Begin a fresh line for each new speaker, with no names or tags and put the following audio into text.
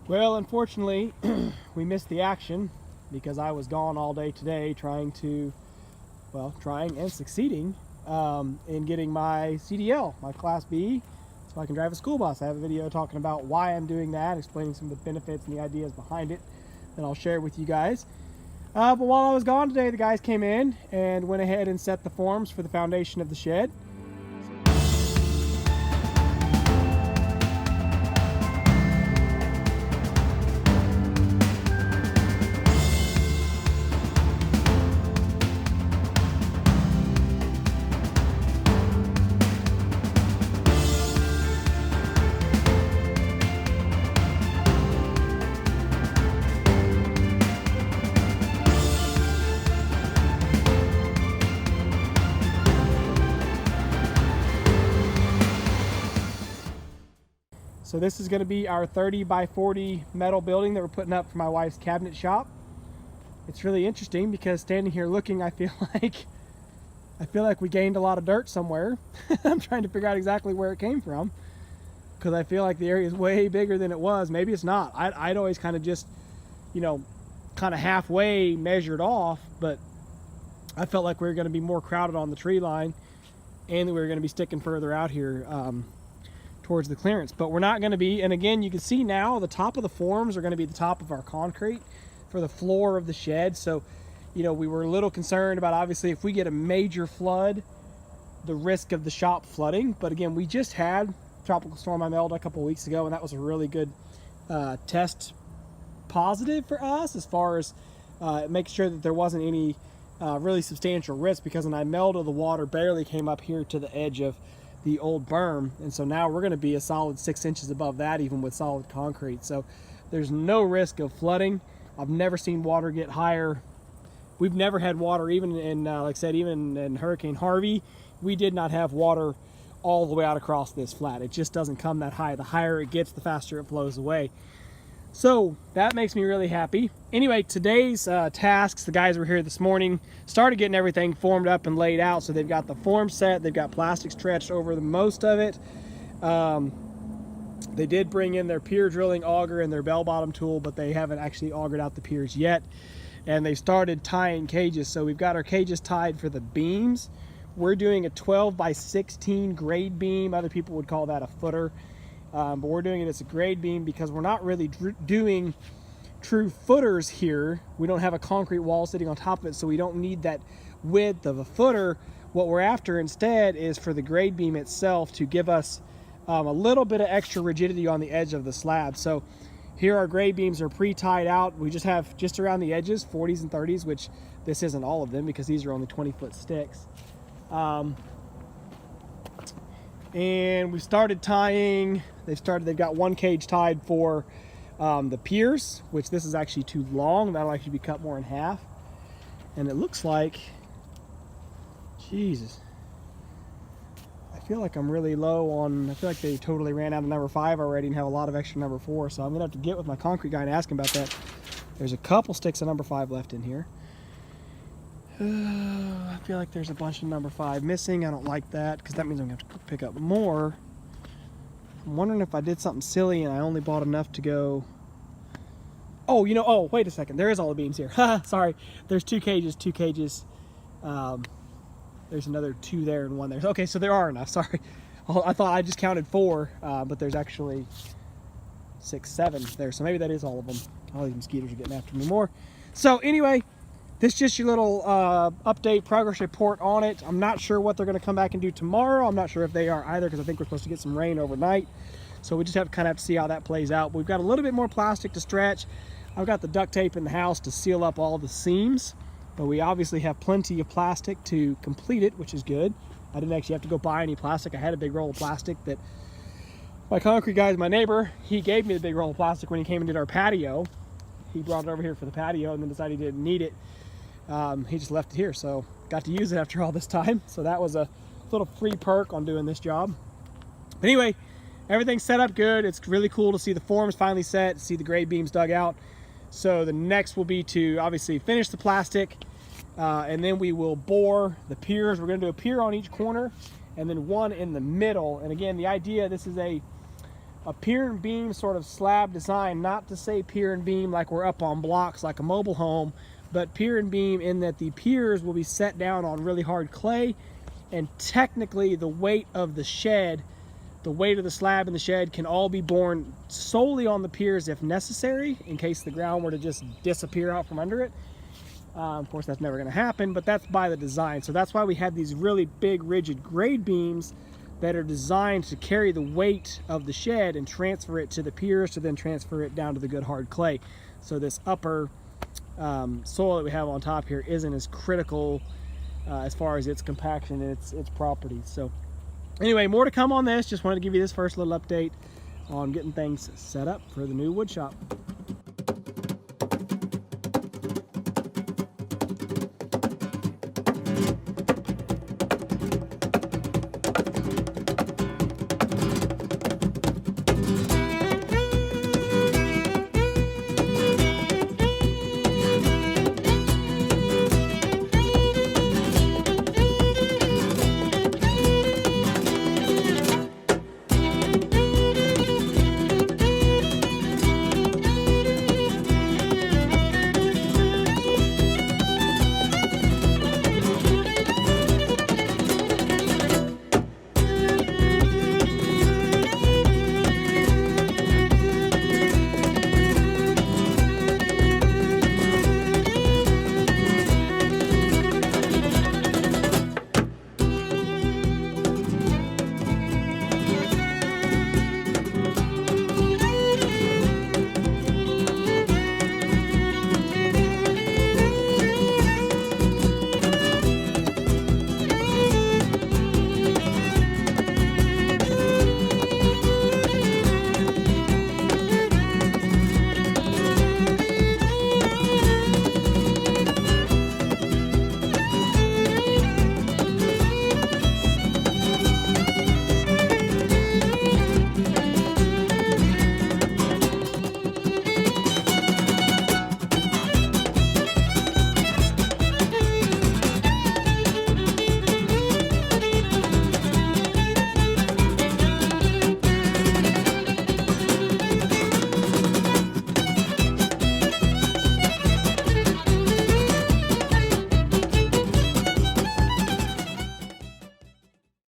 Well, unfortunately, we missed the action because I was gone all day today trying and succeeding in getting my CDL, my Class B, so I can drive a school bus. I have a video talking about why I'm doing that, explaining some of the benefits and the ideas behind it that I'll share with you guys. But while I was gone today, the guys came in and went ahead and set the forms for the foundation of the shed. So this is going to be our 30 by 40 metal building that we're putting up for my wife's cabinet shop. It's really interesting because standing here looking, I feel like we gained a lot of dirt somewhere. I'm trying to figure out exactly where it came from because I feel like the area is way bigger than it was. Maybe it's not. I'd always kind of just, kind of halfway measured off, but I felt like we were going to be more crowded on the tree line and that we were going to be sticking further out here towards the clearance, but we're not going to be. And again, you can see now the top of the forms are going to be the top of our concrete for the floor of the shed. So we were a little concerned about, obviously, if we get a major flood, the risk of the shop flooding. But again, we just had Tropical Storm Imelda a couple of weeks ago, and that was a really good test positive for us as far as making sure that there wasn't any really substantial risk, because in Imelda the water barely came up here to the edge of the old berm, and so now we're going to be a solid 6 inches above that, even with solid concrete. So there's no risk of flooding. I've never seen water get higher. We've never had water, even in like I said, even in Hurricane Harvey, we did not have water all the way out across this flat. It just doesn't come that high. The higher it gets, the faster it flows away. So that makes me really happy. Anyway, today's tasks, the guys were here this morning, started getting everything formed up and laid out. So they've got the form set, they've got plastic stretched over the most of it. They did bring in their pier drilling auger and their bell-bottom tool, but they haven't actually augered out the piers yet. And they started tying cages. So we've got our cages tied for the beams. We're doing a 12 by 16 grade beam. Other people would call that a footer. But we're doing it as a grade beam because we're not really doing true footers here. We don't have a concrete wall sitting on top of it, so we don't need that width of a footer. What we're after instead is for the grade beam itself to give us a little bit of extra rigidity on the edge of the slab. So here our grade beams are pre-tied out. We just have just around the edges 40s and 30s, which this isn't all of them because these are only 20-foot sticks. And we started tying. They've got one cage tied for the piers, which this is actually too long. That'll actually be cut more in half. And it looks like, Jesus, I feel like I'm really low on, I feel like they totally ran out of number 5 already and have a lot of extra number 4. So I'm gonna have to get with my concrete guy and ask him about that. There's a couple sticks of number 5 left in here. I feel like there's a bunch of number 5 missing. I don't like that because that means I'm going to have to pick up more. I'm wondering if I did something silly and I only bought enough to go. Oh, oh, wait a second. There is all the beams here. Sorry. There's two cages. There's another 2 there and 1 there. Okay, so there are enough. Sorry. I thought I just counted 4, but there's actually 6, 7 there. So maybe that is all of them. All these mosquitoes are getting after me more. So anyway, this is just your little update, progress report on it. I'm not sure what they're going to come back and do tomorrow. I'm not sure if they are either, because I think we're supposed to get some rain overnight. So we just have to see how that plays out. We've got a little bit more plastic to stretch. I've got the duct tape in the house to seal up all the seams, but we obviously have plenty of plastic to complete it, which is good. I didn't actually have to go buy any plastic. I had a big roll of plastic that my concrete guy, my neighbor, he gave me the big roll of plastic when he came and did our patio. He brought it over here for the patio and then decided he didn't need it. He just left it here, so got to use it after all this time. So that was a little free perk on doing this job. But anyway, everything's set up good. It's really cool to see the forms finally set, see the grade beams dug out. So the next will be to obviously finish the plastic, and then we will bore the piers. We're going to do a pier on each corner and then one in the middle. And again, the idea, this is a a pier and beam sort of slab design, not to say pier and beam like we're up on blocks like a mobile home, but pier and beam in that the piers will be set down on really hard clay, and technically the weight of the shed, the weight of the slab in the shed can all be borne solely on the piers if necessary, in case the ground were to just disappear out from under it. Of course, that's never going to happen, but that's by the design. So that's why we have these really big, rigid grade beams that are designed to carry the weight of the shed and transfer it to the piers to then transfer it down to the good hard clay. So this upper soil that we have on top here isn't as critical as far as its compaction and its properties. So anyway, more to come on this. Just wanted to give you this first little update on getting things set up for the new wood shop.